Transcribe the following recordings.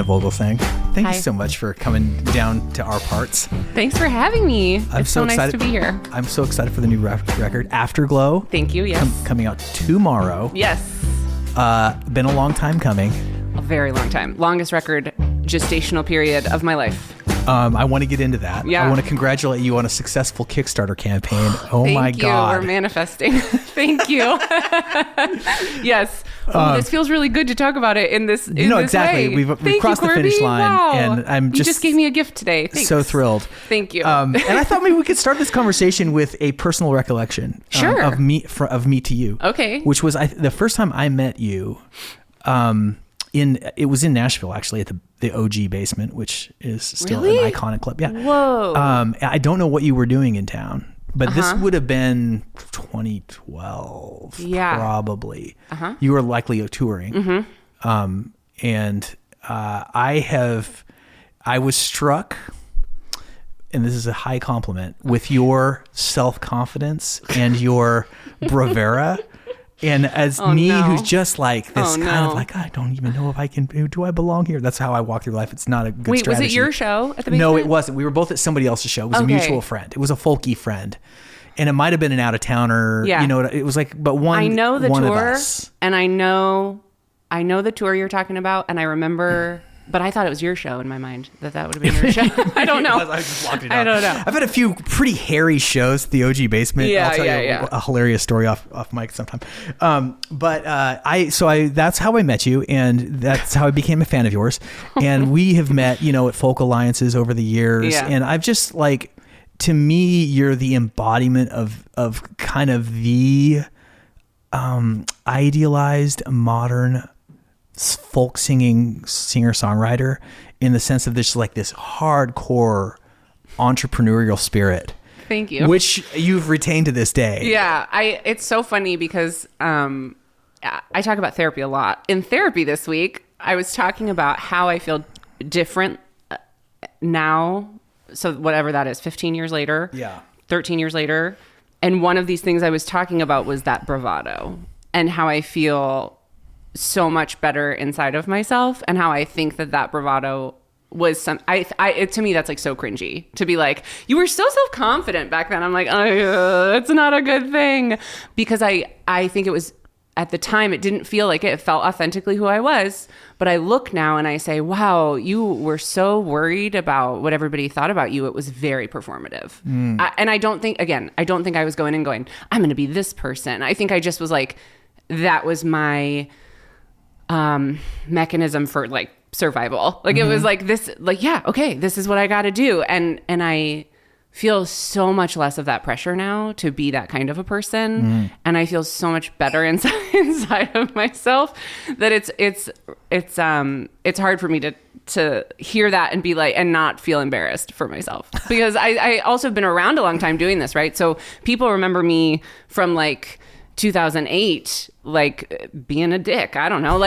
Anna Vogelzang. Thank Hi. you so much for coming down to our parts. Thanks for having me. It's so nice excited to be here. I'm so excited for the new record, Afterglow. Thank you. Yes. Coming out tomorrow. Yes. Been a long time coming. A very long time. Longest record gestational period of my life. I want to get into that. Yeah. I want to congratulate you on a successful Kickstarter campaign. Oh my Thank you. God. We're manifesting. Thank you. Yes. This feels really good to talk about it in this exactly. way. We've crossed the finish line. Wow. And I'm You just gave me a gift today. Thanks. so thrilled. Thank you. And I thought maybe we could start this conversation with a personal recollection Sure. of me to you. Okay. Which was the first time I met you. It was in Nashville, actually, at the OG Basement, which is still Really? an iconic club. Yeah. Whoa. I don't know what you were doing in town, but this would have been 2012, Yeah. probably. You were likely touring. And I was struck, and this is a high compliment, with your self-confidence and your bravura. And as who's just like this kind of like, I don't even know if I can, do I belong here? That's how I walk through life. It's not a good strategy. Was it your show at the Basement? No, it wasn't. We were both at somebody else's show. It was a mutual friend. It was a folky friend. And it might have been an out-of-towner. Yeah. You know, it was like, but one I know the one tour, of us. and I know the tour you're talking about, and I remember, but I thought it was your show in my mind, that would have been your show. I don't know. I just blocked it I out. don't know. I've had a few pretty hairy shows at the OG Basement. Yeah, I'll tell you a hilarious story off mic sometime. But that's how I met you, and that's how I became a fan of yours. And we have met, at Folk Alliances over the years. Yeah. And I've just to me, you're the embodiment of kind of the idealized modern folk singing singer-songwriter, in the sense of this hardcore entrepreneurial spirit. Thank you. Which you've retained to this day. Yeah, it's so funny because I talk about therapy a lot. In therapy this week, I was talking about how I feel different now. So whatever that is, 15 years later, 13 years later. And one of these things I was talking about was that bravado, and how I feel so much better inside of myself, and how I think that bravado was to me, that's so cringy to be like, you were so self-confident back then. I'm like, oh, it's not a good thing, because I think it was, at the time, it didn't feel like it felt authentically who I was. But I look now and I say, wow, you were so worried about what everybody thought about you. It was very performative. And I don't think I was going, I'm going to be this person. I think I just was like, that was my mechanism for survival. It was this, this is what I got to do. And I feel so much less of that pressure now to be that kind of a person. And I feel so much better inside of myself, that it's hard for me to hear that and be and not feel embarrassed for myself, because I also have been around a long time doing this. Right. So people remember me from 2008, being a dick. I don't know,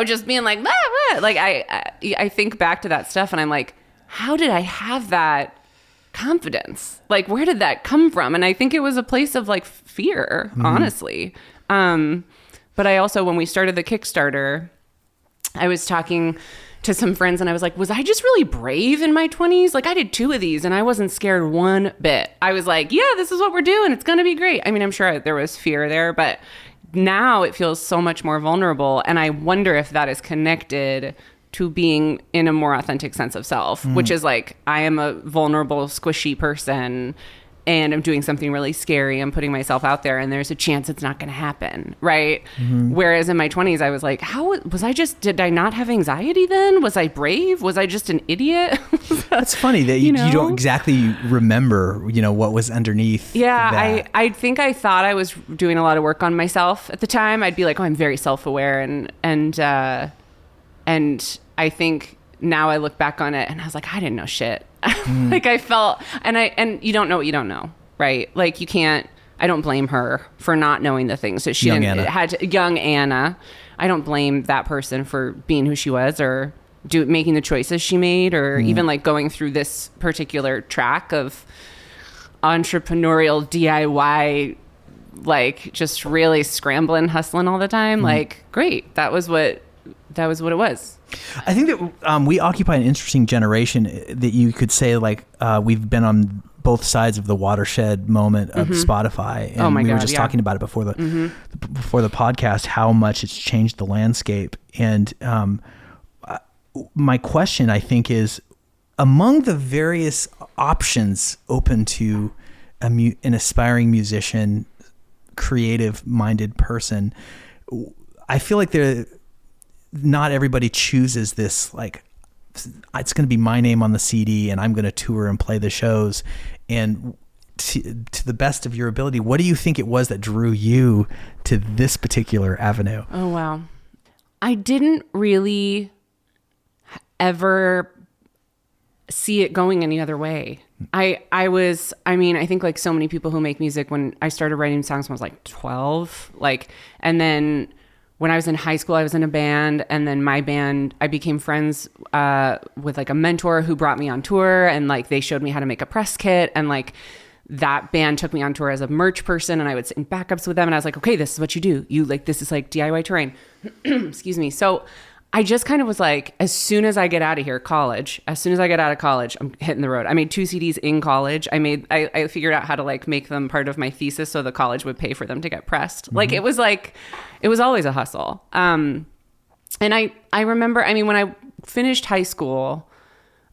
just being blah, blah. I think back to that stuff and I'm like, how did I have that confidence? Where did that come from? And I think it was a place of fear, honestly. But I also, when we started the Kickstarter, I was talking to some friends and I was like, was I just really brave in my 20s? I did 2 of these and I wasn't scared one bit. I was like, yeah, this is what we're doing. It's going to be great. I mean, I'm sure there was fear there, but now it feels so much more vulnerable. And I wonder if that is connected to being in a more authentic sense of self, which is I am a vulnerable, squishy person, and I'm doing something really scary. I'm putting myself out there, and there's a chance it's not going to happen, right? Whereas in my 20s, I was like, did I not have anxiety then? Was I brave? Was I just an idiot? That's funny that you don't exactly remember, what was underneath. Yeah, that. I think I thought I was doing a lot of work on myself at the time. I'd be like, oh, I'm very self-aware, and I think now I look back on it and I was like, I didn't know shit. I felt, and you don't know what you don't know, right? You can't, I don't blame her for not knowing the things that she young Anna. I don't blame that person for being who she was, or making the choices she made, or even going through this particular track of entrepreneurial DIY, just really scrambling, hustling all the time. Great. That was what that was what it was. I think that we occupy an interesting generation that you could say like we've been on both sides of the watershed moment of Spotify. And we were just talking about it before the podcast, how much it's changed the landscape. And my question, I think, is among the various options open to an aspiring musician, creative-minded person, I feel like not everybody chooses this, like, it's going to be my name on the CD and I'm going to tour and play the shows. And to the best of your ability, what do you think it was that drew you to this particular avenue? Oh, wow. I didn't really ever see it going any other way. I think like so many people who make music, when I started writing songs when I was like 12, and then when I was in high school, I was in a band, and then my band, I became friends with like a mentor who brought me on tour, and like they showed me how to make a press kit, and like that band took me on tour as a merch person, and I would sing backups with them, and I was like, okay, this is what you do. You like, this is like DIY touring. Excuse me. So I just kind of was like, as soon as I get out of college, I'm hitting the road. I made 2 CDs in college. I figured out how to like make them part of my thesis so the college would pay for them to get pressed. Like, it was always a hustle. And I remember, when I finished high school,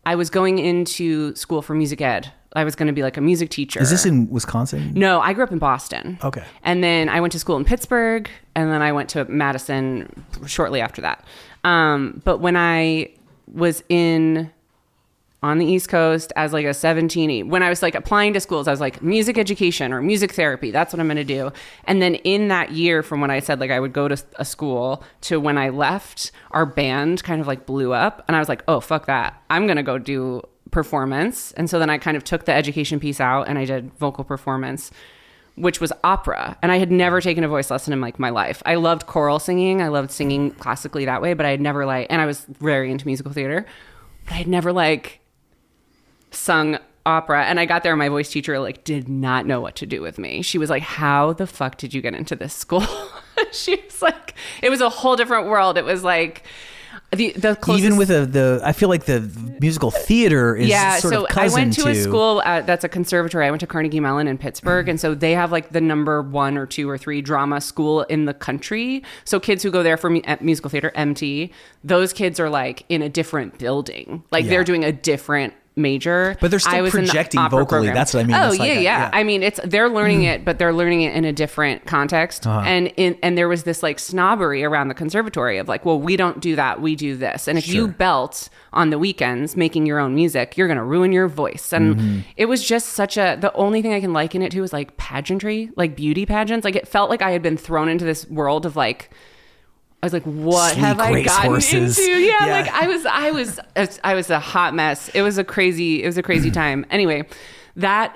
I was going into school for music ed. I was going to be like a music teacher. Is this in Wisconsin? No, I grew up in Boston. Okay. And then I went to school in Pittsburgh, and then I went to Madison shortly after that. But when I was on the East Coast as like a 17, when I was like applying to schools, I was like music education or music therapy. That's what I'm going to do. And then in that year, from when I said like I would go to a school to when I left, our band kind of like blew up, and I was like, oh, fuck that. I'm going to go do performance. And so then I kind of took the education piece out and I did vocal performance, which was opera. And I had never taken a voice lesson in like my life. I loved choral singing. I loved singing classically that way, but I had never and I was very into musical theater, but I had never sung opera. And I got there and my voice teacher did not know what to do with me. She was like, how the fuck did you get into this school? She was like, it was a whole different world. It was like, the closest, even with I feel like the musical theater is sort of cousin to. I went to a school that's a conservatory. I went to Carnegie Mellon in Pittsburgh, and so they have like the number 1 or 2 or 3 drama school in the country. So kids who go there for musical theater, MT, those kids are like in a different building, they're doing a different major, but they're still projecting vocally program. That's what I mean. Oh, yeah. I mean, they're learning it, but they're learning it in a different context. And there was this like snobbery around the conservatory of like, well, we don't do that, we do this. And if you belt on the weekends making your own music, you're gonna ruin your voice. And it was just the only thing I can liken it to is like pageantry, like beauty pageants. Like it felt like I had been thrown into this world of like, I was like, what Sleek have I gotten horses. into? Yeah, like I was a hot mess. It was a crazy time. Anyway, that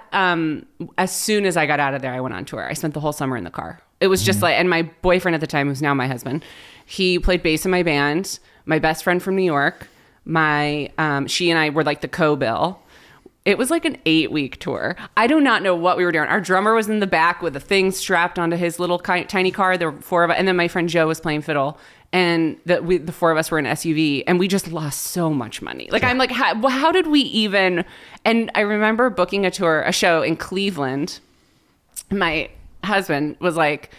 as soon as I got out of there, I went on tour. I spent the whole summer in the car. It was just and my boyfriend at the time, who's now my husband, he played bass in my band. My best friend from New York, she and I were like the co-bill. It was like an 8-week tour. I do not know what we were doing. Our drummer was in the back with a thing strapped onto his little tiny car. There were 4 of us. And then my friend Joe was playing fiddle. And the 4 of us were in an SUV. And we just lost so much money. Like, I'm like, how did we even... And I remember booking a show in Cleveland. My husband was like...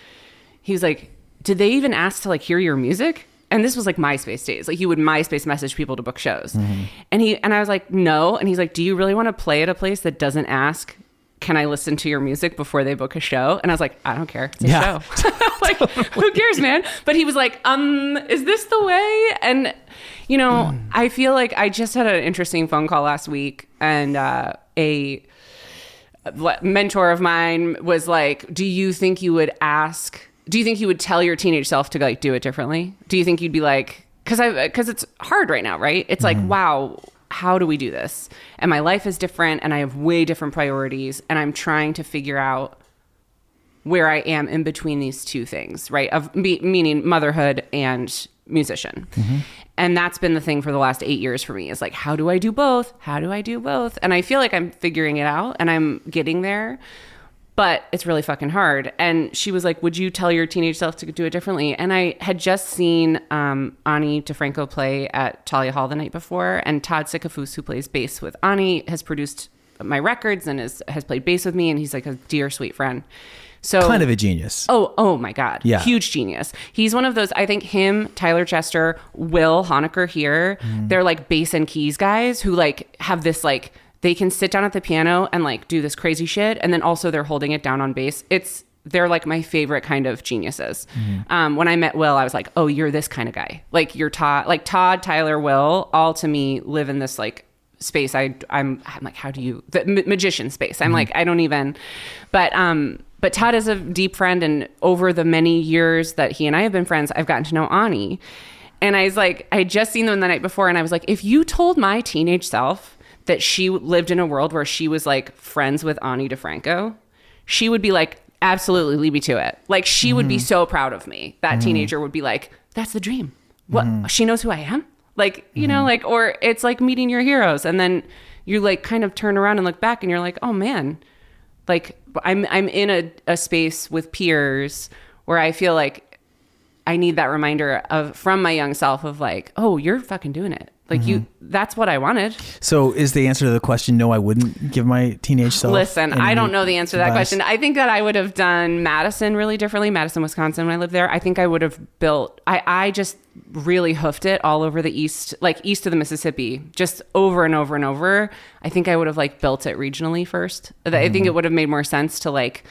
He was like, did they even ask to like hear your music? And this was like MySpace days. Like, you would MySpace message people to book shows. And I was like, no. And he's like, do you really want to play at a place that doesn't ask, can I listen to your music before they book a show? And I was like, I don't care. It's a show. Like, who cares, man? But he was like, is this the way? And, I feel like I just had an interesting phone call last week. And a mentor of mine was like, do you think you would tell your teenage self to like do it differently? Do you think you'd be like, because it's hard right now, right? It's like, wow, how do we do this? And my life is different and I have way different priorities and I'm trying to figure out where I am in between these two things, right? Meaning motherhood and musician. And that's been the thing for the last 8 years for me, is like, how do I do both? And I feel like I'm figuring it out and I'm getting there. but it's really fucking hard. And she was like, would you tell your teenage self to do it differently? And I had just seen Ani DeFranco play at Talia Hall the night before. And Todd Sikafus, who plays bass with Ani, has produced my records and has played bass with me. And he's like a dear, sweet friend. So kind of a genius. Oh my God. Yeah. Huge genius. He's one of those, I think him, Tyler Chester, Will Honecker here, they're like bass and keys guys who like have this like, they can sit down at the piano and like do this crazy shit. And then also they're holding it down on bass. They're like my favorite kind of geniuses. When I met Will, I was like, oh, you're this kind of guy. Like you're Todd, Tyler, Will, all to me live in this like space. I'm like, how do you, the magician space. I'm like, I don't even, but Todd is a deep friend. And over the many years that he and I have been friends, I've gotten to know Ani. And I was like, I had just seen them the night before. And I was like, if you told my teenage self that she lived in a world where she was like friends with Ani DeFranco, she would be like, absolutely, lead me to it. Like she would be so proud of me. That teenager would be like, that's the dream. What? She knows who I am? Like, you know, like, or it's like meeting your heroes. And then you like kind of turn around and look back and you're like, oh man, like I'm in a space with peers where I feel like I need that reminder from my young self of like, oh, you're fucking doing it. Like that's what I wanted. So is the answer to the question, no, I wouldn't give my teenage self? Listen, I don't know the answer to that question. I think that I would have done Madison really differently. Madison, Wisconsin, when I lived there. I think I would have built, I just really hoofed it all over the east, like east of the Mississippi, just over and over and over. I think I would have like built it regionally first. I think it would have made more sense to like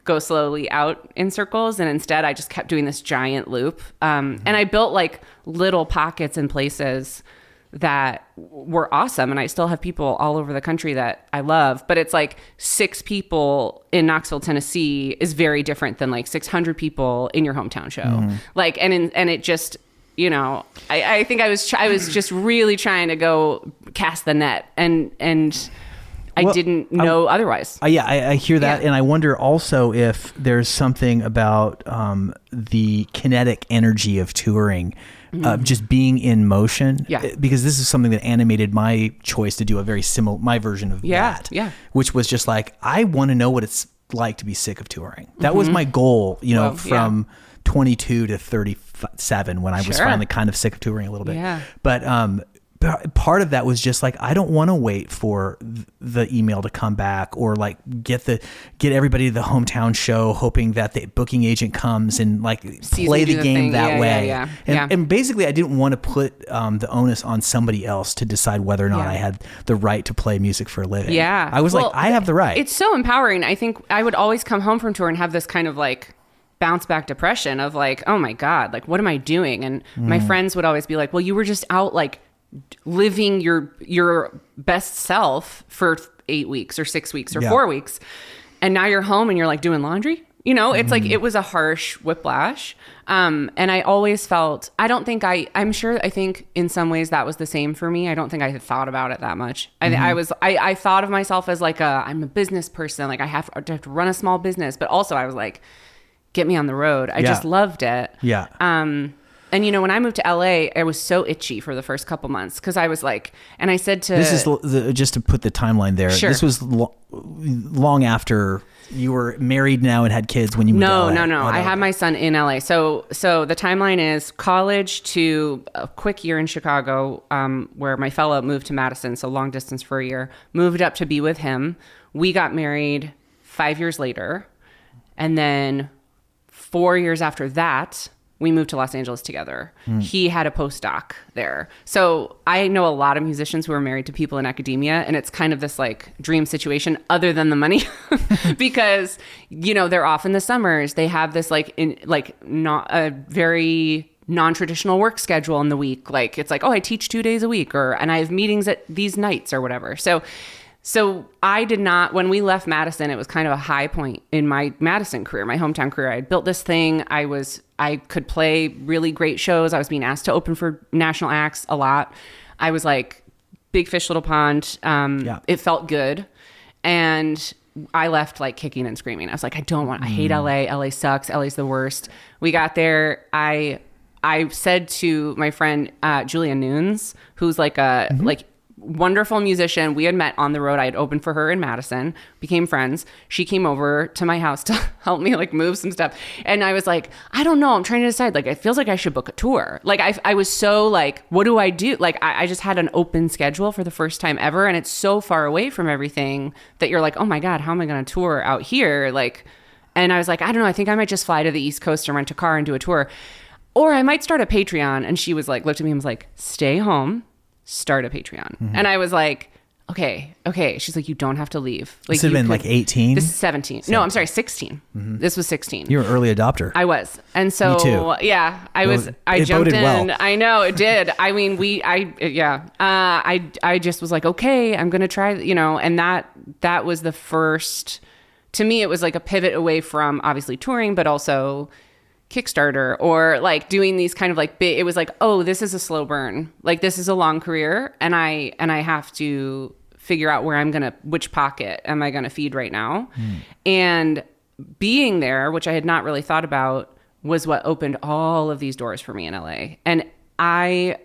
go slowly out in circles. And instead I just kept doing this giant loop. And I built like little pockets and places that were awesome. And I still have people all over the country that I love, but it's like 6 people in Knoxville, Tennessee is very different than like 600 people in your hometown show. Like, and it just, you know, I think I was just really trying to go cast the net and I didn't know otherwise. I hear that. Yeah. And I wonder also if there's something about the kinetic energy of touring, just being in motion. Yeah. Because this is something that animated my choice to do a very similar, my version of that. Yeah. Which was just like, I want to know what it's like to be sick of touring. That was my goal, you know, from 22 to 37 when I was finally kind of sick of touring a little bit. Yeah. But part of that was just like, I don't want to wait for the email to come back or like get everybody to the hometown show hoping that the booking agent comes and like play the game that way. And basically I didn't want to put the onus on somebody else to decide whether or not I had the right to play music for a living. Yeah. I was like, I have the right. It's so empowering. I think I would always come home from tour and have this kind of like bounce back depression of like, oh my God, like what am I doing? And my friends would always be like, well, you were just out like living your best self for 8 weeks or 6 weeks or 4 weeks. And now you're home and you're like doing laundry. You know, it's like, it was a harsh whiplash. And I always felt, I think in some ways that was the same for me. I don't think I had thought about it that much. I thought of myself as like I'm a business person. Like I have to run a small business, but also I was like, get me on the road. I just loved it. Yeah. And, you know, when I moved to LA, I was so itchy for the first couple months because I was like, and I said to... This is, just to put the timeline there, this was long after you were married now and had kids when you moved to LA. No. I had my son in LA. So the timeline is college to a quick year in Chicago where my fellow moved to Madison, so long distance for a year, moved up to be with him. We got married 5 years later. And then 4 years after that... we moved to Los Angeles together. He had a postdoc there. So I know a lot of musicians who are married to people in academia, and it's kind of this like dream situation other than the money because, you know, they're off in the summers. They have this not a very non-traditional work schedule in the week. Like it's like, oh, I teach 2 days a week and I have meetings at these nights or whatever. So I did not, when we left Madison, it was kind of a high point in my Madison career, my hometown career. I had built this thing. I could play really great shows. I was being asked to open for national acts a lot. I was like, big fish, little pond. It felt good. And I left like kicking and screaming. I was like, I hate LA. LA sucks. LA's the worst. We got there. I said to my friend, Julia Nunes, who's like wonderful musician. We had met on the road. I had opened for her in Madison, became friends. She came over to my house to help me like move some stuff. And I was like, I don't know. I'm trying to decide. Like, it feels like I should book a tour. Like I was so like, what do I do? Like I just had an open schedule for the first time ever. And it's so far away from everything that you're like, oh my God, how am I going to tour out here? Like, and I was like, I don't know. I think I might just fly to the East Coast and rent a car and do a tour. Or I might start a Patreon. And she was like, looked at me and was like, stay home. Start a Patreon. And I was like, okay. She's like, you don't have to leave. Like, this had been like 18? This is 17. No, I'm sorry, 16. This was 16. You were an early adopter. I was. And so, me too. Yeah, I jumped in. Well. I know it did. I mean, I just was like, okay, I'm going to try, and that was the first, to me, it was like a pivot away from obviously touring, but also Kickstarter or like doing these kind of like big, it was like, oh, this is a slow burn. Like this is a long career. And I have to figure out which pocket am I going to feed right now? And being there, which I had not really thought about, was what opened all of these doors for me in LA. And I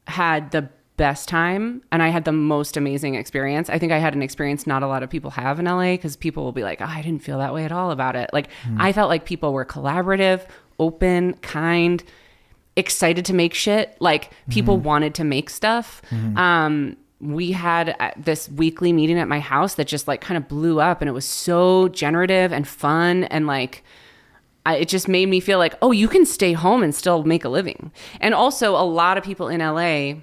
had the best time and I had the most amazing experience. I think I had an experience not a lot of people have in LA because people will be like, oh, I didn't feel that way at all about it. Like I felt like people were collaborative, open, kind, excited to make shit. Like people wanted to make stuff. We had this weekly meeting at my house that just like kind of blew up and it was so generative and fun and like it just made me feel like, oh, you can stay home and still make a living. And also a lot of people in LA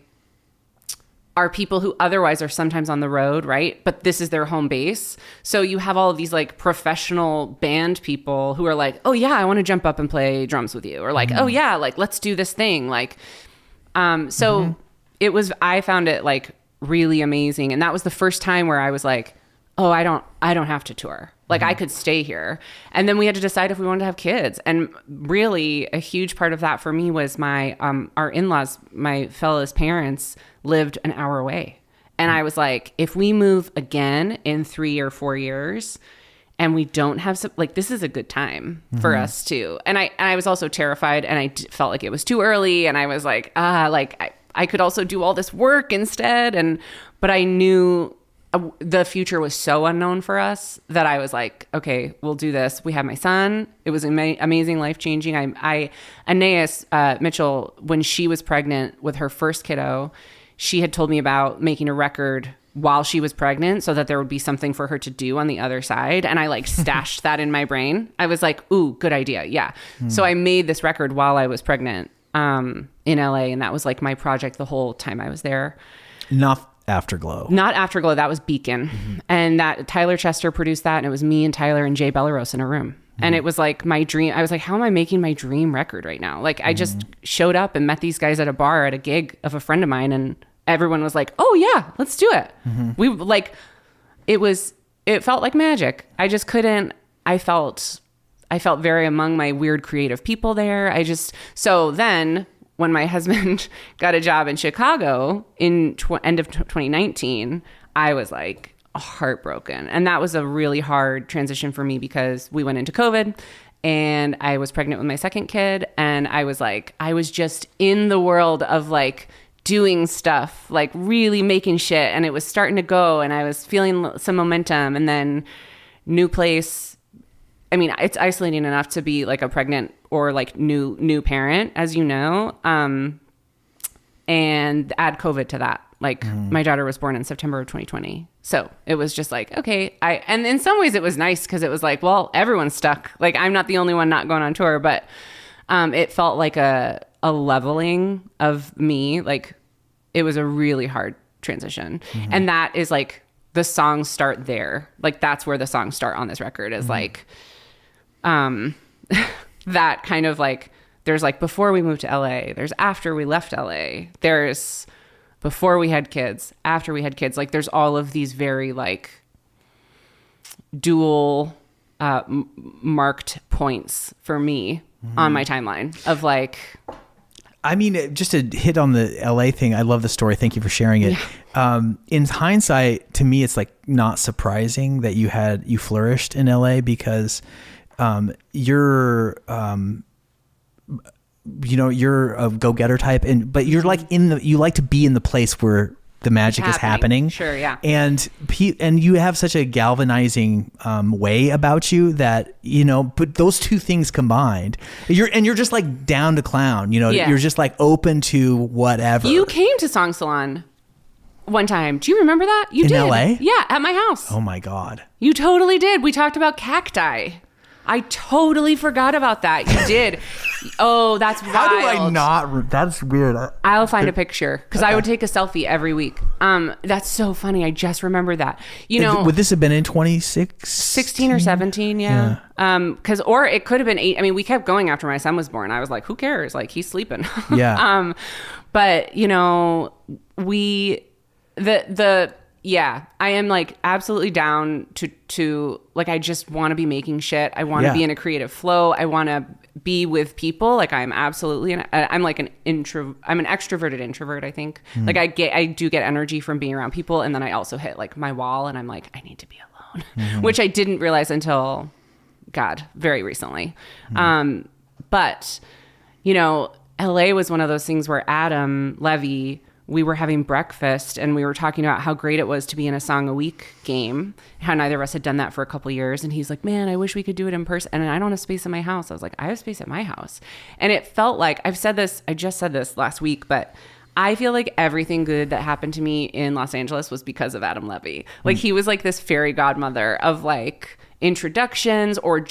are people who otherwise are sometimes on the road, right? But this is their home base. So you have all of these like professional band people who are like, oh yeah, I want to jump up and play drums with you. Or like, oh yeah, like let's do this thing. Like, I found it like really amazing. And that was the first time where I was like, oh, I don't have to tour. Like I could stay here. And then we had to decide if we wanted to have kids. And really a huge part of that for me was our in-laws, my fellas' parents lived an hour away. And I was like, if we move again in 3 or 4 years and we don't have like, this is a good time for us too. And I was also terrified and I felt like it was too early. And I was like, I could also do all this work instead. But I knew the future was so unknown for us that I was like, okay, we'll do this. We had my son. It was amazing, life-changing. Anais Mitchell, when she was pregnant with her first kiddo, she had told me about making a record while she was pregnant so that there would be something for her to do on the other side. And I like stashed that in my brain. I was like, ooh, good idea. Yeah. So I made this record while I was pregnant in LA. And that was like my project the whole time I was there. Not Afterglow. Not Afterglow. That was Beacon. And that Tyler Chester produced that. And it was me and Tyler and Jay Belleros in a room. And it was like my dream. I was like, how am I making my dream record right now? Like I just showed up and met these guys at a bar at a gig of a friend of mine. And everyone was like, oh yeah, let's do it. We like, it felt like magic. I just couldn't, I felt very among my weird creative people there. So then when my husband got a job in Chicago in end of 2019, I was like heartbroken. And that was a really hard transition for me because we went into COVID and I was pregnant with my second kid. And I was just in the world of like doing stuff, like really making shit. And it was starting to go and I was feeling some momentum and then new place. I mean, it's isolating enough to be like a pregnant or like new parent, as you know, and add COVID to that. Like my daughter was born in September of 2020. So it was just like, okay, and in some ways it was nice because it was like, well, everyone's stuck. Like I'm not the only one not going on tour, but it felt like a leveling of me. Like it was a really hard transition. And that is like, the songs start there. Like that's where the songs start on this record is like, that kind of like, there's like before we moved to LA, there's after we left LA, there's before we had kids, after we had kids, like there's all of these very like dual marked points for me on my timeline of like, I mean, just to hit on the LA thing, I love the story. Thank you for sharing it. Yeah. In hindsight, to me, it's like not surprising that you flourished in LA because you're a go-getter type, but you're like you like to be in the place where the magic is happening. Sure, yeah. And you have such a galvanizing way about you that, you know, but those two things combined, you're just like down to clown, you know, you're just like open to whatever. You came to Song Salon one time. Do you remember that? You did. In LA? Yeah, at my house. Oh my God. You totally did. We talked about cacti. I totally forgot about that. You did. Oh, that's wild. How do I not? That's weird. I'll find a picture because I would take a selfie every week. That's so funny. I just remembered that. You know, would this have been in 2016 or 17? Yeah. Or it could have been 8. I mean, we kept going after my son was born. I was like, who cares? Like, he's sleeping. Yeah. But you know, yeah, I am like absolutely down to like, I just want to be making shit. I want to be in a creative flow. I want to be with people. Like I'm absolutely, I'm like I'm an extroverted introvert, I think. Like I do get energy from being around people. And then I also hit like my wall and I'm like, I need to be alone, which I didn't realize until very recently. But you know, LA was one of those things where Adam Levy, we were having breakfast and we were talking about how great it was to be in a song a week game, how neither of us had done that for a couple of years. And he's like, man, I wish we could do it in person. And I don't have space in my house. I was like, I have space at my house. And it felt like, I just said this last week, but I feel like everything good that happened to me in Los Angeles was because of Adam Levy. Like he was like this fairy godmother of like introductions or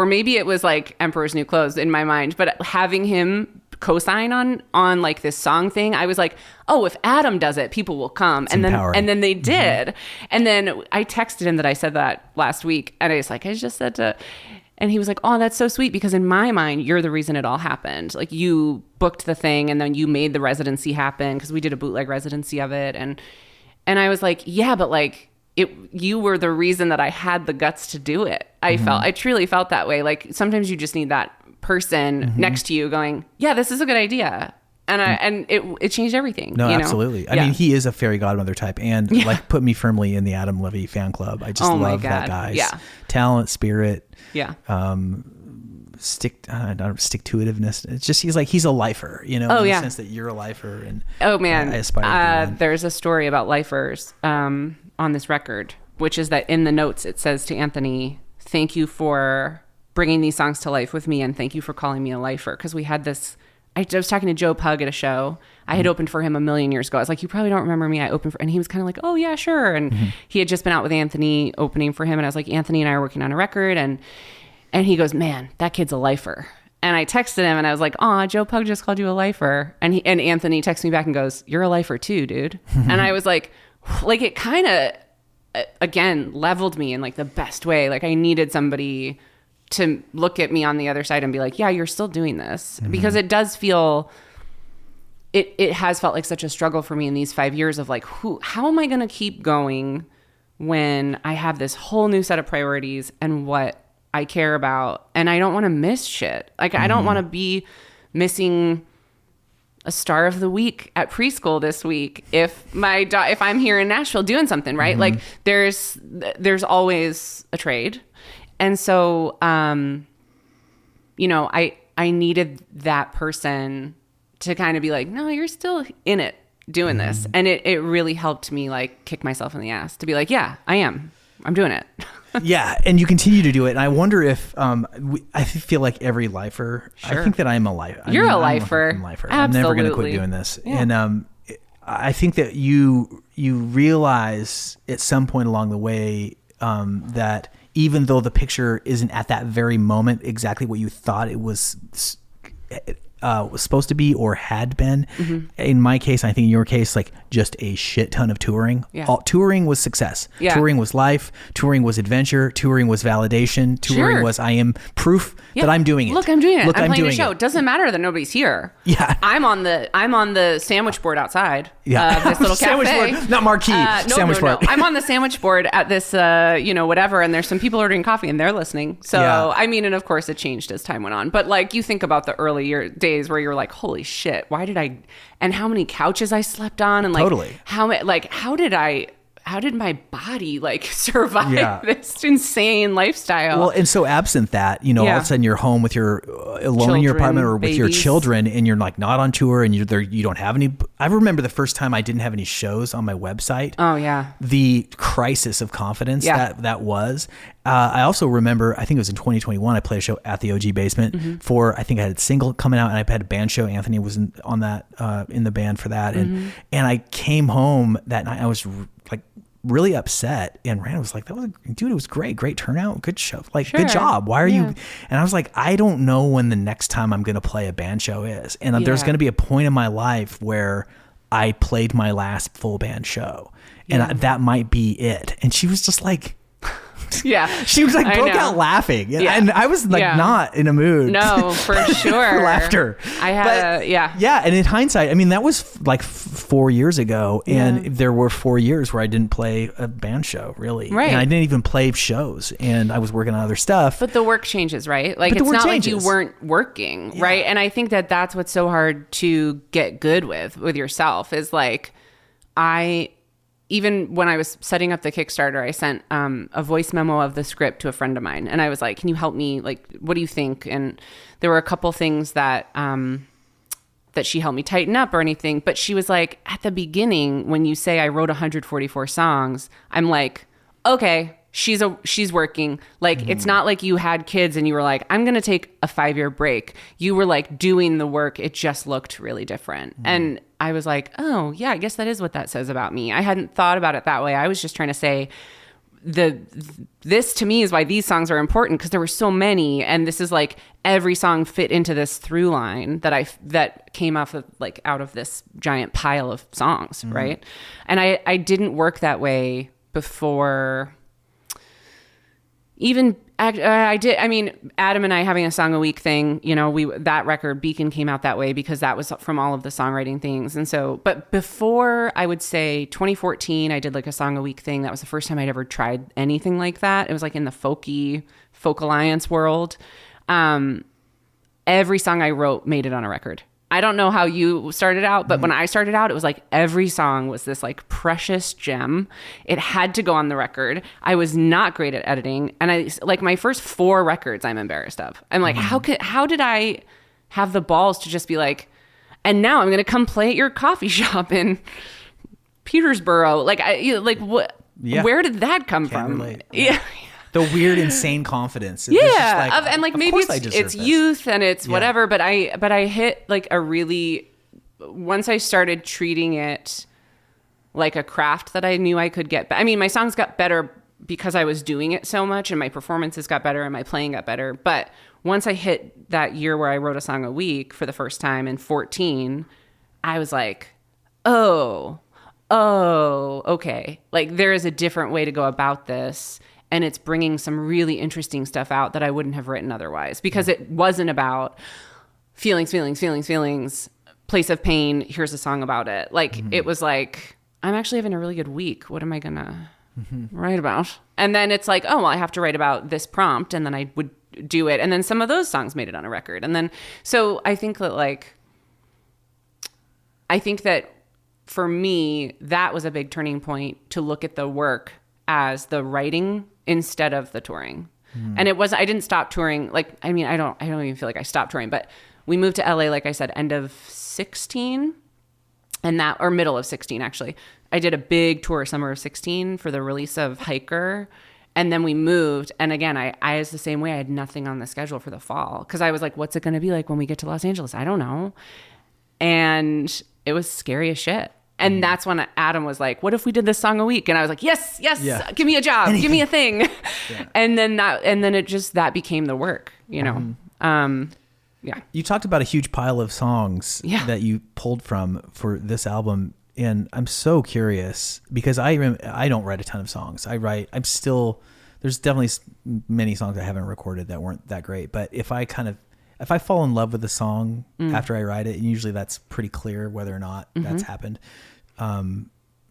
maybe it was like Emperor's New Clothes in my mind, but having him co-sign on like this song thing, I was like, oh, if Adam does it, people will come. And then they did. And then I texted him that I said that last week. And I just said to, and he was like, oh, that's so sweet. Because in my mind, you're the reason it all happened. Like you booked the thing and then you made the residency happen because we did a bootleg residency of it. And I was like, yeah, but like you were the reason that I had the guts to do it. I truly felt that way. Like sometimes you just need that person next to you going, yeah, this is a good idea. And it changed everything. No, you know? absolutely. I mean, he is a fairy godmother type and like put me firmly in the Adam Levy fan club. I just love that guy's talent, spirit, stick-to-itiveness. It's just, he's a lifer, you know, in the sense that you're a lifer. And I aspire to be one. There's a story about lifers on this record, which is that in the notes, it says to Anthony, thank you for bringing these songs to life with me. And thank you for calling me a lifer. Cause we had this, I was talking to Joe Pug at a show. I had opened for him a million years ago. I was like, you probably don't remember me. I opened for, and he was kind of like, oh yeah, sure. And he had just been out with Anthony opening for him. And I was like, Anthony and I are working on a record. And he goes, man, that kid's a lifer. And I texted him and I was like, aw, Joe Pug just called you a lifer. And Anthony texts me back and goes, you're a lifer too, dude. And I was like it kind of, again, leveled me in like the best way. Like I needed somebody to look at me on the other side and be like, yeah, you're still doing this. Because it does feel, it has felt like such a struggle for me in these 5 years of like, how am I going to keep going when I have this whole new set of priorities and what I care about, and I don't want to miss shit. Like I don't want to be missing a star of the week at preschool this week if I'm here in Nashville doing something, right? Like there's always a trade. And so, you know, I needed that person to kind of be like, no, you're still in it doing this. And it really helped me like kick myself in the ass to be like, yeah, I am. I'm doing it. Yeah. And you continue to do it. And I wonder if, I feel like every lifer, I think that I'm a lifer. You're a lifer. I'm a lifer. I'm never going to quit doing this. Yeah. And, I think that you realize at some point along the way, that even though the picture isn't at that very moment exactly what you thought it was supposed to be or had been, in my case, I think in your case, like just a shit ton of touring. Yeah. Touring was success. Yeah. Touring was life. Touring was adventure. Touring was validation. Touring was I am proof that I'm doing it. Look, I'm doing it. I'm playing a show. It doesn't matter that nobody's here. Yeah. I'm on the sandwich board outside. Yeah. This little sandwich cafe. Board, not marquee. Sandwich board. I'm on the sandwich board at this, whatever, and there's some people ordering coffee and they're listening. So, I mean, and of course it changed as time went on. But like you think about the early days where you're like, holy shit, and how many couches I slept on, and like how did my body like survive this insane lifestyle? Well, and so absent that, all of a sudden you're home with your alone in your apartment or with your babies. children, and you're like not on tour, and you're there, you don't have any. I remember the first time I didn't have any shows on my website. Oh yeah. The crisis of confidence that was. I also remember, I think it was in 2021, I played a show at the OG Basement for, I think I had a single coming out, and I had a band show. Anthony was in the band for that. And I came home that night. I was like really upset, and Rand was like, dude, it was great turnout, good show, like good job. Why are you? And I was like, I don't know when the next time I'm going to play a band show is. And there's going to be a point in my life where I played my last full band show, and that might be it. And she was just like, she was like broke out laughing, and I was like not in a mood. No, for sure. For laughter. I had and in hindsight, I mean, that was like 4 years ago, and there were 4 years where I didn't play a band show, really, right? And I didn't even play shows, and I was working on other stuff. But the work changes, right? Like, it's not like you weren't working, right? And I think that that's what's so hard to get good with yourself is like, even when I was setting up the Kickstarter, I sent a voice memo of the script to a friend of mine. And I was like, can you help me? Like, what do you think? And there were a couple things that that she helped me tighten up or anything. But she was like, at the beginning, when you say I wrote 144 songs, I'm like, okay, she's working. Like, it's not like you had kids and you were like, I'm going to take a 5-year break. You were like doing the work. It just looked really different. And I was like, oh yeah, I guess that is what that says about me. I hadn't thought about it that way. I was just trying to say this to me is why these songs are important, because there were so many, and this is like every song fit into this through line that came off of like out of this giant pile of songs, right? And I didn't work that way before. Even I did. I mean, Adam and I having a song a week thing, that record Beacon came out that way because that was from all of the songwriting things. And so, but before, I would say 2014, I did like a song a week thing. That was the first time I'd ever tried anything like that. It was like in the folk alliance world. Every song I wrote made it on a record. I don't know how you started out, but when I started out, it was like every song was this like precious gem. It had to go on the record. I was not great at editing. And I like my first 4 records I'm embarrassed of. I'm like, how did I have the balls to just be like, and now I'm going to come play at your coffee shop in Petersboro. Like, what, where did that come from? Relate. Yeah. The weird, insane confidence. And like maybe it's youth and it's whatever, but I hit like once I started treating it like a craft that I knew I could get. I mean, my songs got better because I was doing it so much, and my performances got better and my playing got better. But once I hit that year where I wrote a song a week for the first time in 2014, I was like, oh, okay. Like, there is a different way to go about this. And it's bringing some really interesting stuff out that I wouldn't have written otherwise, because it wasn't about feelings, place of pain. Here's a song about it. Like, it was like, I'm actually having a really good week. What am I going to write about? And then it's like, oh, well, I have to write about this prompt. And then I would do it. And then some of those songs made it on a record. And then, so I think that for me, that was a big turning point to look at the work as the writing instead of the touring. And I didn't stop touring. Like, I mean, I don't even feel like I stopped touring, but we moved to LA, like I said, end of 16 or middle of 16, actually. I did a big tour summer of 16 for the release of Hiker. And then we moved. And again, I was the same way. I had nothing on the schedule for the fall, 'cause I was like, what's it going to be like when we get to Los Angeles? I don't know. And it was scary as shit. And that's when Adam was like, what if we did this song a week? And I was like, yes, give me a job, give me a thing. And then that became the work, Yeah. You talked about a huge pile of songs that you pulled from for this album. And I'm so curious, because I don't write a ton of songs. There's definitely many songs I haven't recorded that weren't that great. But if I fall in love with a song after I write it, and usually that's pretty clear whether or not that's happened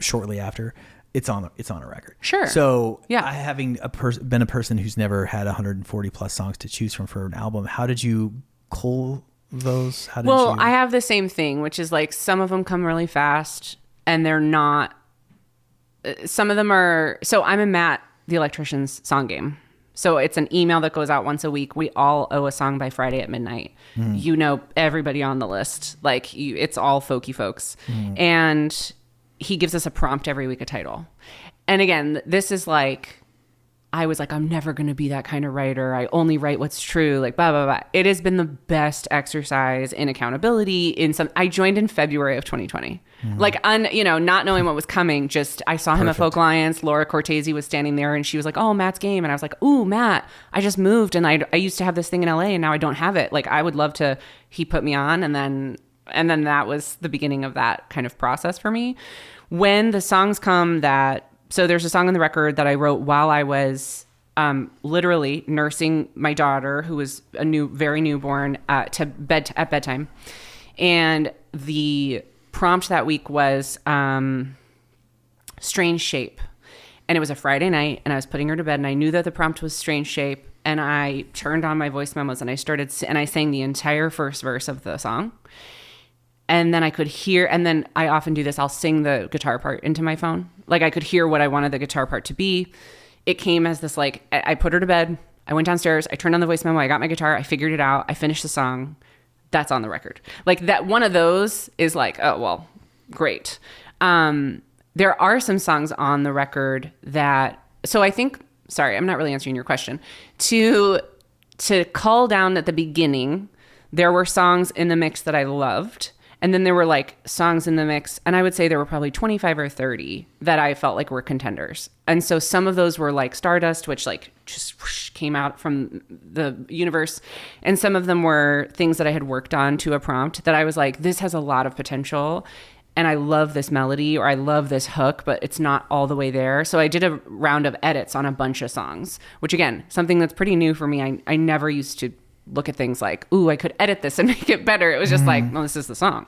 shortly after, it's on a record. Sure. So having been a person who's never had 140 plus songs to choose from for an album, how did you cull those? I have the same thing, which is like some of them come really fast and they're not. Some of them are. So I'm in Matt, the electrician's song game. So it's an email that goes out once a week. We all owe a song by Friday at midnight. You know everybody on the list. Like it's all folky folks. And he gives us a prompt every week, a title. And again, this is like, I was like, I'm never going to be that kind of writer. I only write what's true, like blah, blah, blah. It has been the best exercise in accountability I joined in February of 2020. Like, not knowing what was coming, just, I saw him at Folk Alliance. Laura Cortese was standing there and she was like, oh, Matt's game. And I was like, ooh, Matt, I just moved and I used to have this thing in LA and now I don't have it. Like, I would love to, he put me on. And then that was the beginning of that kind of process for me. When the songs come so there's a song on the record that I wrote while I was literally nursing my daughter, who was very newborn, at bedtime. And the prompt that week was Strange Shape. And it was a Friday night and I was putting her to bed and I knew that the prompt was Strange Shape. And I turned on my voice memos and I sang the entire first verse of the song. And then I could hear, and then I often do this, I'll sing the guitar part into my phone. Like I could hear what I wanted the guitar part to be. It came as this, like, I put her to bed, I went downstairs, I turned on the voice memo, I got my guitar, I figured it out, I finished the song. That's on the record. Like that, one of those is like, oh, well, great. There are some songs on the record so I think, sorry, I'm not really answering your question. To cull down at the beginning, there were songs in the mix that I loved. And then there were like songs in the mix, and I would say there were probably 25 or 30 that I felt like were contenders. And so some of those were like Stardust, which like just whoosh, came out from the universe. And some of them were things that I had worked on to a prompt that I was like, this has a lot of potential. And I love this melody or I love this hook, but it's not all the way there. So I did a round of edits on a bunch of songs, which again, something that's pretty new for me. I never used to look at things like, ooh, I could edit this and make it better. It was just like, well, this is the song.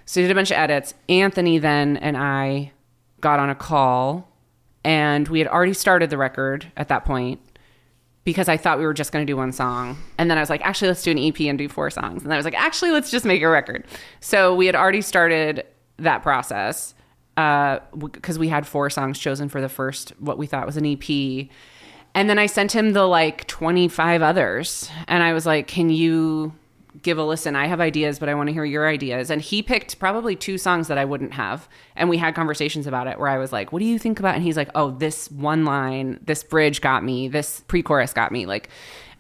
So I did a bunch of edits. Anthony then and I got on a call and we had already started the record at that point because I thought we were just going to do one song. And then I was like, actually, let's do an EP and do 4 songs. And I was like, actually, let's just make a record. So we had already started that process because we had 4 songs chosen for the first, what we thought was an EP. And then I sent him the like 25 others. And I was like, can you give a listen? I have ideas, but I want to hear your ideas. And he picked probably 2 songs that I wouldn't have. And we had conversations about it where I was like, what do you think about? And he's like, oh, this one line, this bridge got me, this pre-chorus got me. Like,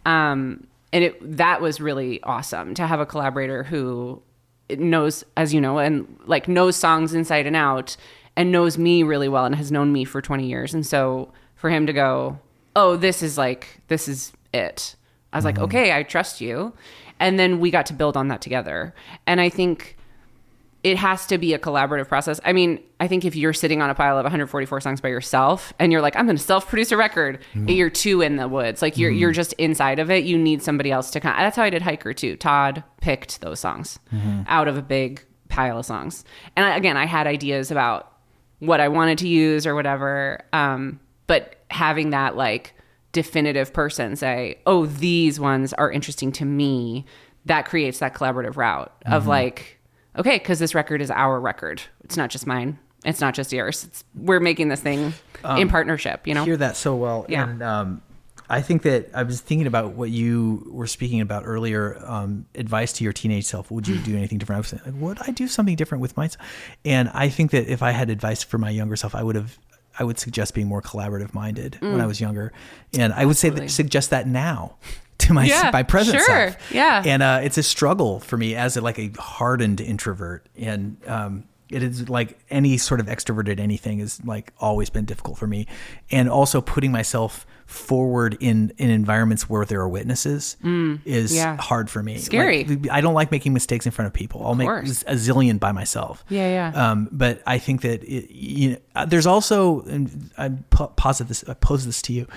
and that was really awesome to have a collaborator who knows, as you know, and like knows songs inside and out and knows me really well and has known me for 20 years. And so for him to go, oh, this is it. I was like, okay, I trust you. And then we got to build on that together. And I think it has to be a collaborative process. I mean, I think if you're sitting on a pile of 144 songs by yourself and you're like, I'm going to self-produce a record, you're too in the woods. Like you're just inside of it. You need somebody else to come. That's how I did Hiker too. Todd picked those songs out of a big pile of songs. And I had ideas about what I wanted to use or whatever. But having that like definitive person say, oh, these ones are interesting to me, that creates that collaborative route of like, okay, because this record is our record. It's not just mine. It's not just yours. We're making this thing in partnership, you know? I hear that so well. Yeah. And I think that I was thinking about what you were speaking about earlier, advice to your teenage self. Would you do anything different? I was saying, like, would I do something different with myself? And I think that if I had advice for my younger self, I would suggest being more collaborative minded when I was younger. And I would suggest that now to my present self. Yeah. And it's a struggle for me as a hardened introvert. And it is like any sort of extroverted anything has like always been difficult for me. And also putting myself forward in environments where there are witnesses is hard for me. Scary. Like, I don't like making mistakes in front of people. I'll make a zillion by myself. But I think that there's also, and I pose this to you.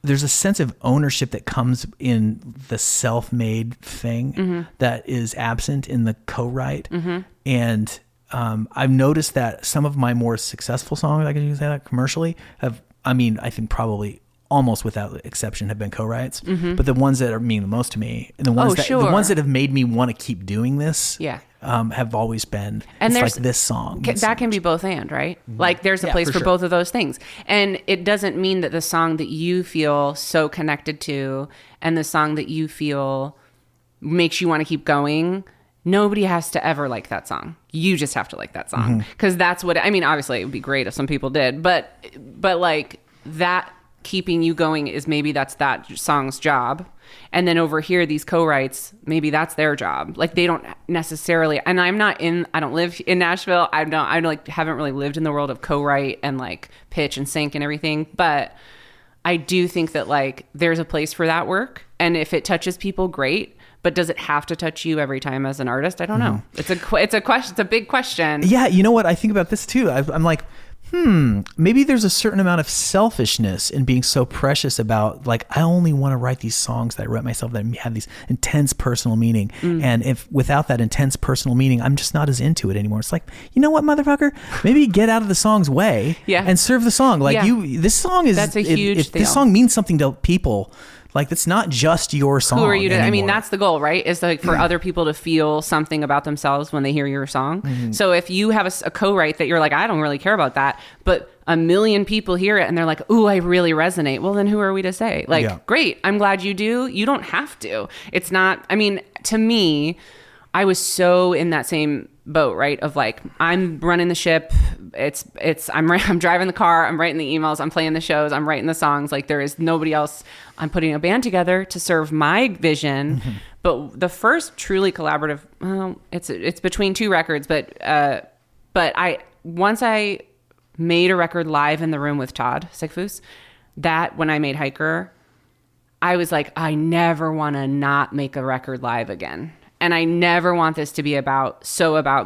There's a sense of ownership that comes in the self-made thing that is absent in the co-write. And I've noticed that some of my more successful songs, I can use that commercially, I think probably almost without exception have been co-writes, but the ones that are meaning the most to me and the ones that have made me want to keep doing this have always been, and it's like this song. That can be both and, right? Like there's a place for both of those things. And it doesn't mean that the song that you feel so connected to and the song that you feel makes you want to keep going, nobody has to ever like that song. You just have to like that song. Because that's what, I mean, obviously it would be great if some people did, but like that keeping you going is maybe that's that song's job. And then over here, these co-writes, maybe that's their job. Like they don't necessarily, and I don't live in Nashville. I haven't really lived in the world of co-write and like pitch and sync and everything. But I do think that like there's a place for that work. And if it touches people, great. But does it have to touch you every time as an artist? I don't know. It's a question. It's a big question. Yeah. You know what? I think about this too. I'm like, maybe there's a certain amount of selfishness in being so precious about like, I only want to write these songs that I write myself that have these intense personal meaning. And if without that intense personal meaning, I'm just not as into it anymore. It's like, you know what, motherfucker, maybe get out of the song's way and serve the song. Like this song is, that's a huge deal. This song means something to people. Like it's not just your song. Who are you to? Anymore. I mean, that's the goal, right? Is like for other people to feel something about themselves when they hear your song. So if you have a co-write that you're like, I don't really care about that, but a million people hear it and they're like, ooh, I really resonate. Well, then who are we to say? Like, great, I'm glad you do. You don't have to. It's not. I mean, to me, I was so in that same boat, right? Of like, I'm running the ship. I'm driving the car. I'm writing the emails. I'm playing the shows. I'm writing the songs. Like there is nobody else. I'm putting a band together to serve my vision. But the first truly collaborative, it's between two records. But once I made a record live in the room with Todd Sigfus, that when I made Hiker, I was like, I never want to not make a record live again. And I never want this to be about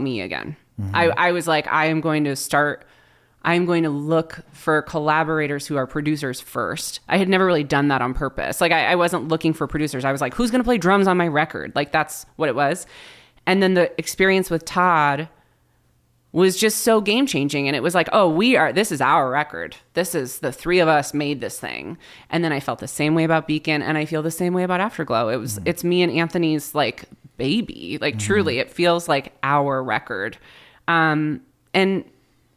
me again. I was like, I'm going to look for collaborators who are producers first. I had never really done that on purpose. Like I wasn't looking for producers. I was like, who's going to play drums on my record? Like that's what it was. And then the experience with Todd was just so game changing. And it was like, this is our record. This is the three of us made this thing. And then I felt the same way about Beacon and I feel the same way about Afterglow. It's me and Anthony's like baby, like truly it feels like our record. And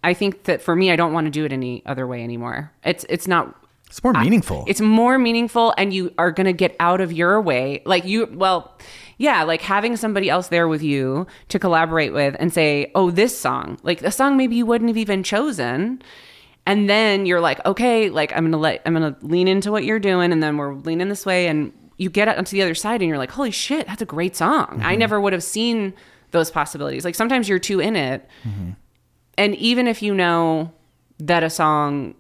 I think that for me, I don't want to do it any other way anymore. It's more meaningful. It's more meaningful and you are going to get out of your way. Like like having somebody else there with you to collaborate with and say, oh, this song, like a song maybe you wouldn't have even chosen. And then you're like, okay, like I'm going to lean into what you're doing. And then we're leaning this way and you get onto the other side and you're like, holy shit, that's a great song. I never would have seen those possibilities. Like sometimes you're too in it. And even if you know that a song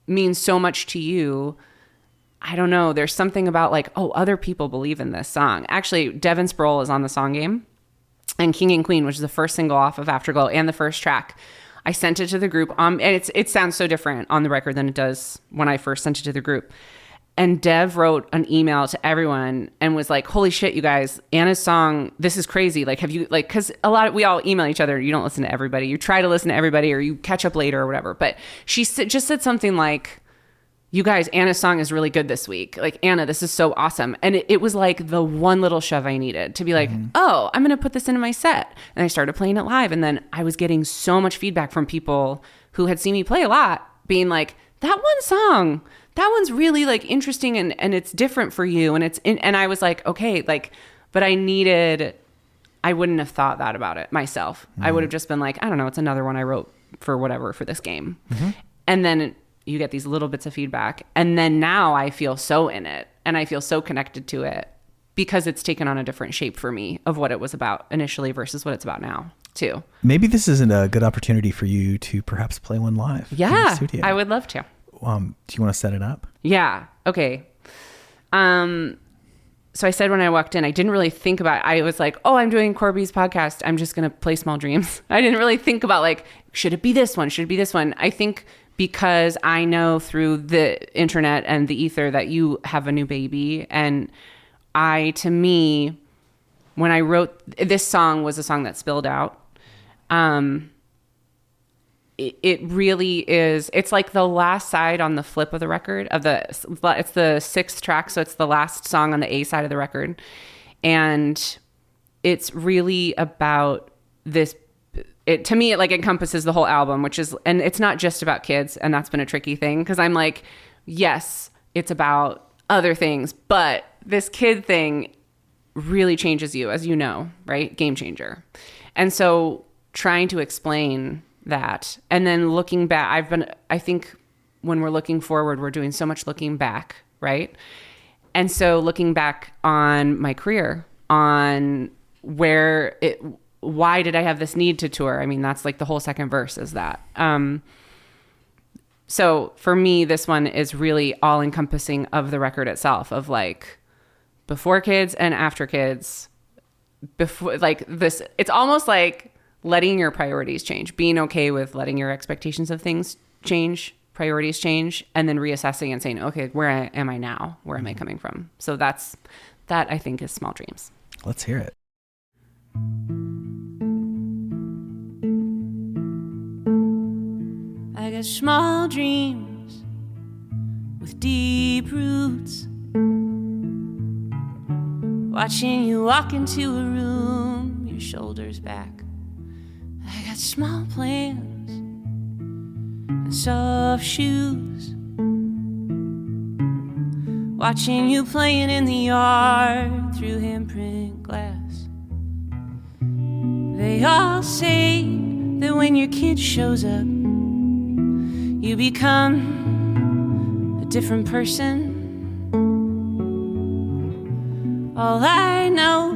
means so much to you, I don't know, there's something about like, oh, other people believe in this song. Actually, Devin Sproul is on the Song Game and King and Queen, which is the first single off of Afterglow and the first track. I sent it to the group. And it sounds so different on the record than it does when I first sent it to the group. And Dev wrote an email to everyone and was like, holy shit, you guys, Anna's song, this is crazy. Like, have you, like, because we all email each other. You don't listen to everybody. You try to listen to everybody or you catch up later or whatever. But she just said something like, you guys, Anna's song is really good this week. Like, Anna, this is so awesome. And it was like the one little shove I needed to be like, oh, I'm going to put this into my set. And I started playing it live. And then I was getting so much feedback from people who had seen me play a lot, being like, that one song, that one's really like interesting and it's different for you. And I was like, okay, like, but I wouldn't have thought that about it myself. I would have just been like, I don't know, it's another one I wrote for whatever, for this game. And then you get these little bits of feedback. And then now I feel so in it and I feel so connected to it because it's taken on a different shape for me of what it was about initially versus what it's about now too. Maybe this isn't a good opportunity for you to perhaps play one live. Yeah, in the studio. I would love to. Do you want to set it up? Yeah. Okay. So I said when I walked in, I didn't really think about it. I was like, oh, I'm doing Korby's podcast. I'm just going to play Small Dreams. I didn't really think about like, should it be this one? Should it be this one? I think because I know through the internet and the ether that you have a new baby. And to me, when I wrote, this song was a song that spilled out. It really is. It's like the last side on the flip of the record it's the sixth track. So it's the last song on the A side of the record. And it's really about to me, it like encompasses the whole album, which is, and it's not just about kids. And that's been a tricky thing, because I'm like, yes, it's about other things, but this kid thing really changes you, as you know, right? Game changer. And so trying to explain that, and then looking back, I think when we're looking forward, we're doing so much looking back, right? And so looking back on my career, on why did I have this need to tour? I mean, that's like the whole second verse is that. So for me, this one is really all encompassing of the record itself, of like before kids and after kids, before like this, it's almost like letting your priorities change, being okay with letting your expectations of things change, priorities change, and then reassessing and saying, okay, where am I now? Where am I coming from? So that I think is Small Dreams. Let's hear it. I got small dreams with deep roots, watching you walk into a room, your shoulders back. I got small plans and soft shoes, watching you playing in the yard through handprint glass. They all say that when your kid shows up, you become a different person. All I know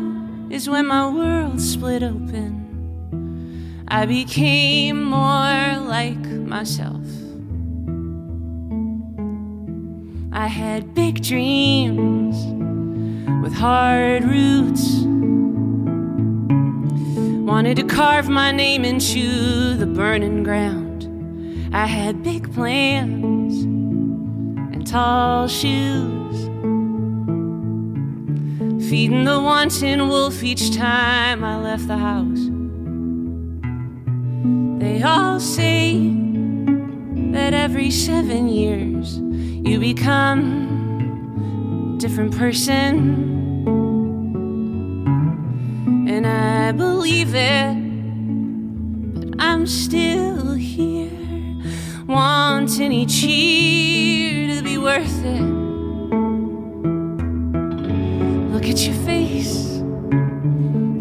is when my world split open, I became more like myself. I had big dreams with hard roots, wanted to carve my name into the burning ground. I had big plans and tall shoes, feeding the wanton wolf each time I left the house. They all say that every 7 years you become a different person, and I believe it, but I'm still here, wanting each year to be worth it. Look at your face,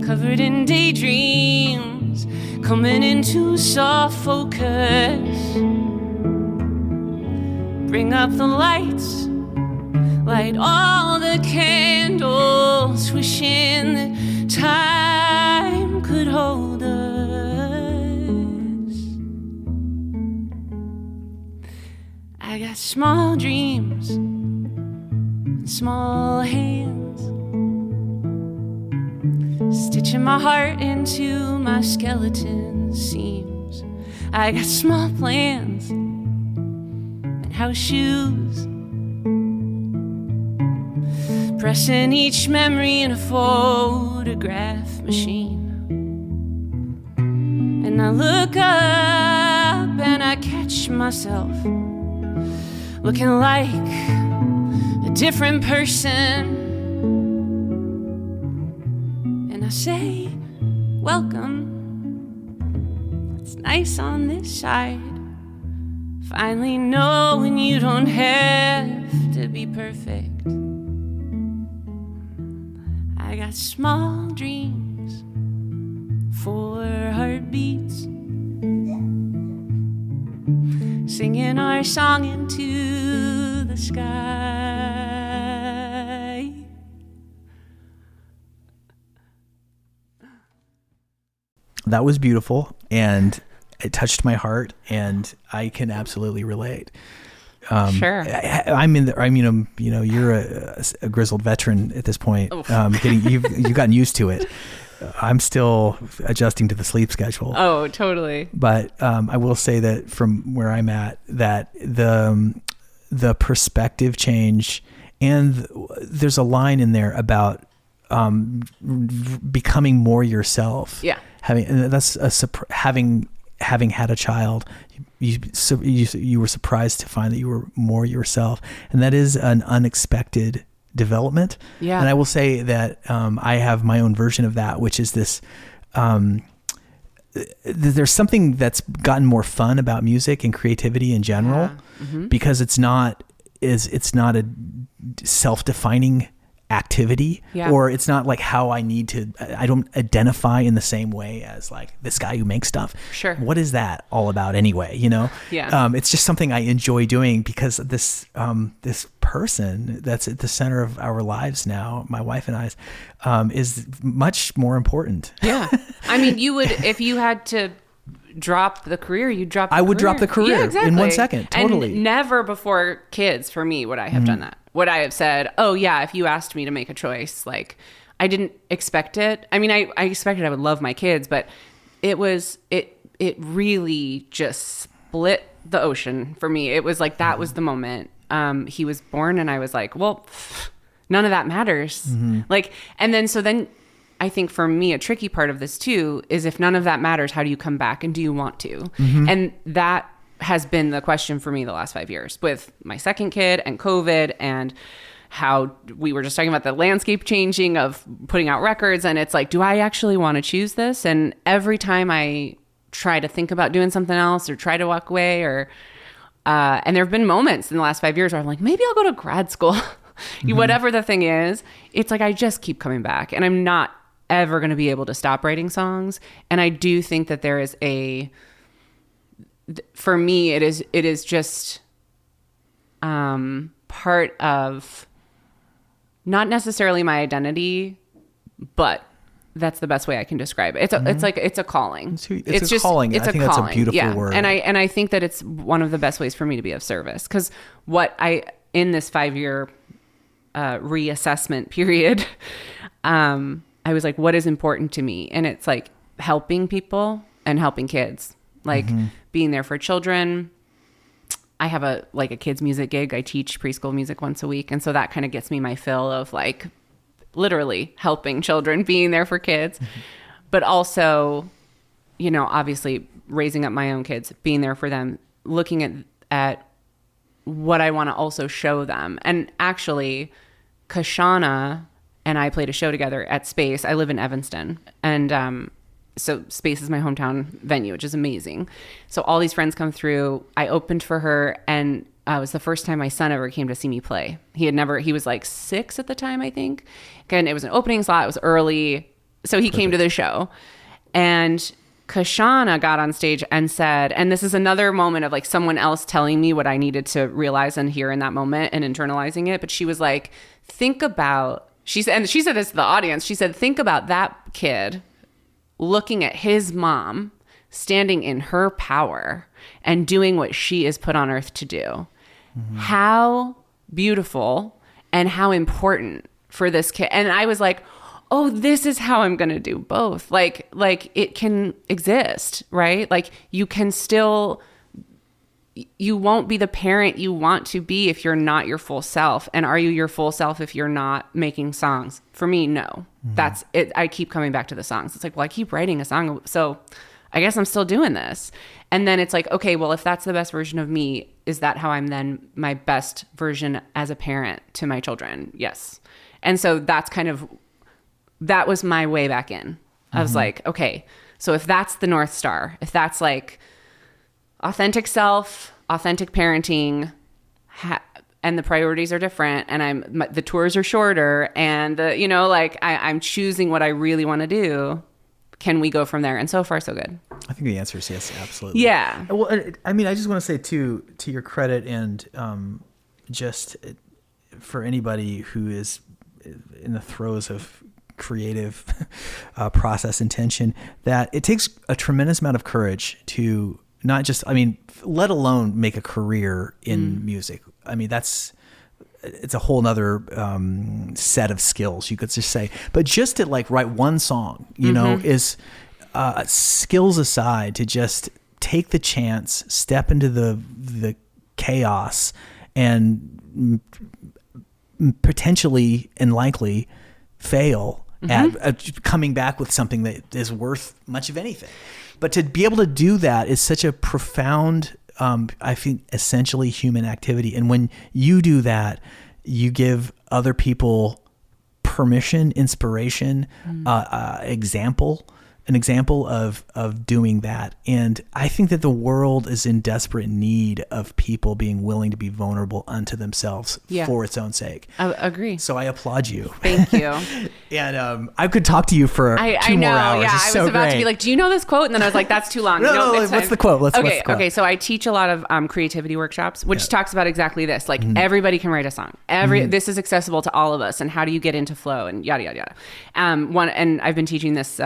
covered in daydreams, coming into soft focus. Bring up the lights, light all the candles, wishing that time could hold us. I got small dreams and small hands, stitching my heart into my skeleton seams. I got small plans and house shoes, pressing each memory in a photograph machine. And I look up and I catch myself looking like a different person, and I say, welcome, it's nice on this side, finally knowing you don't have to be perfect. I got small dreams, 4 heartbeats, singing our song into the sky. That was beautiful, and it touched my heart, and I can absolutely relate. Sure. You're a grizzled veteran at this point. You've gotten used to it. I'm still adjusting to the sleep schedule. Oh, totally. But I will say that from where I'm at, that the perspective change, and there's a line in there about becoming more yourself. Yeah. Having had a child, you were surprised to find that you were more yourself, and that is an unexpected development. Yeah. And I will say that I have my own version of that, which is this there's something that's gotten more fun about music and creativity in general, because it's not a self-defining activity, or it's not like how I don't identify in the same way as like this guy who makes stuff. Sure. What is that all about anyway? It's just something I enjoy doing because this person that's at the center of our lives now, my wife and I's, is much more important. Yeah. I mean, you would, if you had to drop the career, you'd drop the career. I would drop the career in 1 second. Totally. And never before kids for me would I have done that. Would I have said, oh yeah, if you asked me to make a choice, like I didn't expect it. I mean, I expected I would love my kids, but it really just split the ocean for me. It was like, that was the moment. He was born and I was like, well, none of that matters. Like, and then I think for me, a tricky part of this too, is if none of that matters, how do you come back and do you want to? And that has been the question for me the last 5 years with my second kid and COVID, and how we were just talking about the landscape changing of putting out records. And it's like, do I actually want to choose this? And every time I try to think about doing something else or try to walk away and there have been moments in the last 5 years where I'm like, maybe I'll go to grad school, whatever the thing is, it's like, I just keep coming back and I'm not ever going to be able to stop writing songs. And I do think that there is for me, it is just part of not necessarily my identity, but that's the best way I can describe it. It's like, it's a calling. It's a calling. I think that's a beautiful word. And I think that it's one of the best ways for me to be of service. Cause in this 5-year reassessment period, I was like, what is important to me? And it's like helping people and helping kids, like being there for children. I have a kids music gig. I teach preschool music once a week. And so that kind of gets me my fill of like literally helping children, being there for kids, but also, obviously raising up my own kids, being there for them, looking at what I want to also show them. And actually, Kashana and I played a show together at Space. I live in Evanston. And so Space is my hometown venue, which is amazing. So all these friends come through. I opened for her, and it was the first time my son ever came to see me play. He was like 6 at the time, I think. And it was an opening slot. It was early. So he came to the show. And Kashana got on stage and said, and this is another moment of like someone else telling me what I needed to realize and hear in that moment and internalizing it. But she was like, she said this to the audience. She said, think about that kid looking at his mom standing in her power and doing what she is put on earth to do. How beautiful and how important for this kid. And I was like, oh, this is how I'm going to do both. Like it can exist, right? Like you won't be the parent you want to be if you're not your full self. And are you your full self if you're not making songs? For me, no. That's it. I keep coming back to the songs. It's like, well, I keep writing a song, so I guess I'm still doing this. And then it's like, okay, well, if that's the best version of me, is that how I'm then my best version as a parent to my children? Yes. And so that was my way back in. I was like, okay, so if that's the North Star, if that's like authentic self, authentic parenting, and the priorities are different, and the tours are shorter, and I'm choosing what I really want to do. Can we go from there? And so far, so good. I think the answer is yes, absolutely. Yeah. Well, I mean, I just want to say to your credit, and just for anybody who is in the throes of creative process and tension, that it takes a tremendous amount of courage to not just, let alone make a career in music. I mean, it's a whole nother set of skills, you could just say. But just to like write one song, is skills aside, to just take the chance, step into the chaos, and potentially and likely fail at coming back with something that is worth much of anything. But to be able to do that is such a profound, I think, essentially human activity. And when you do that, you give other people permission, inspiration, example, an example of doing that. And I think that the world is in desperate need of people being willing to be vulnerable unto themselves for its own sake. I agree. So I applaud you. Thank you. And I could talk to you for 2 more hours. Yeah, it's I was about great. to be like, do you know this quote? And then I was like, that's too long. No, what's the quote? What's the quote? Okay. So I teach a lot of creativity workshops, which talks about exactly this. Like everybody can write a song. This is accessible to all of us. And how do you get into flow and yada, yada, yada. And I've been teaching this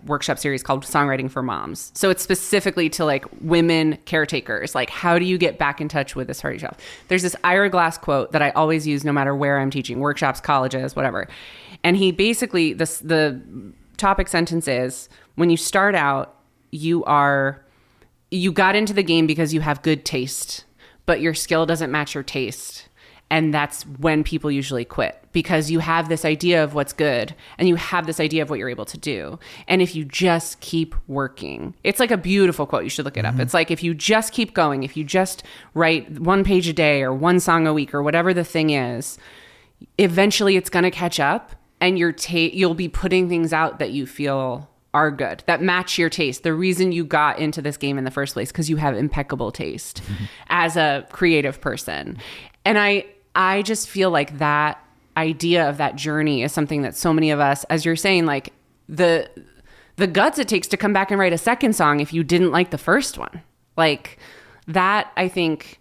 workshop series called Songwriting for Moms. So it's specifically to like women caretakers. Like, how do you get back in touch with this part of yourself? There's this Ira Glass quote that I always use no matter where I'm teaching, workshops, colleges, whatever. And he basically, the topic sentence is, when you start out, you got into the game because you have good taste, but your skill doesn't match your taste. And that's when people usually quit, because you have this idea of what's good and you have this idea of what you're able to do. And if you just keep working, it's like a beautiful quote. You should look it up. It's like, if you just keep going, if you just write 1 page a day or 1 song a week or whatever the thing is, eventually it's going to catch up, and you'll be putting things out that you feel are good, that match your taste. The reason you got into this game in the first place, because you have impeccable taste as a creative person. And I just feel like that idea of that journey is something that so many of us, as you're saying, like the guts it takes to come back and write a second song if you didn't like the first one. Like that, I think,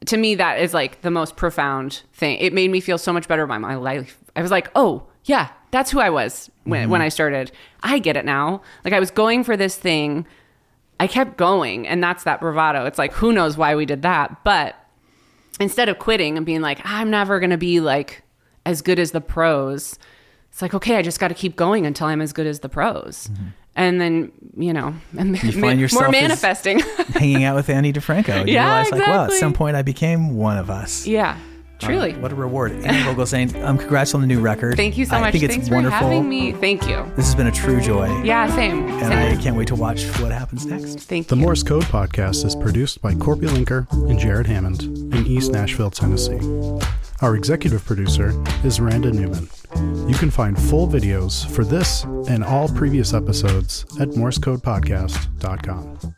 to me, that is like the most profound thing. It made me feel so much better about my life. I was like, oh yeah, that's who I was when I started. I get it now. Like, I was going for this thing. I kept going, and that's that bravado. It's like, who knows why we did that? But instead of quitting and being like, I'm never going to be like as good as the pros, it's like, okay, I just got to keep going until I'm as good as the pros. And then, you find yourself more manifesting. Hanging out with Annie DeFranco. You realize, exactly. Like, well, at some point I became one of us. Yeah. Truly. What a reward. Anna Vogelzang, congrats on the new record. Thank you so much. I think it's wonderful. For having me. Thank you. This has been a true joy. Yeah, same. And I can't wait to watch what happens next. Thank you. The Morse Code podcast is produced by Korby, Lenker, and Jared Hammond in East Nashville, Tennessee. Our executive producer is Randa Newman. You can find full videos for this and all previous episodes at morsecodepodcast.com.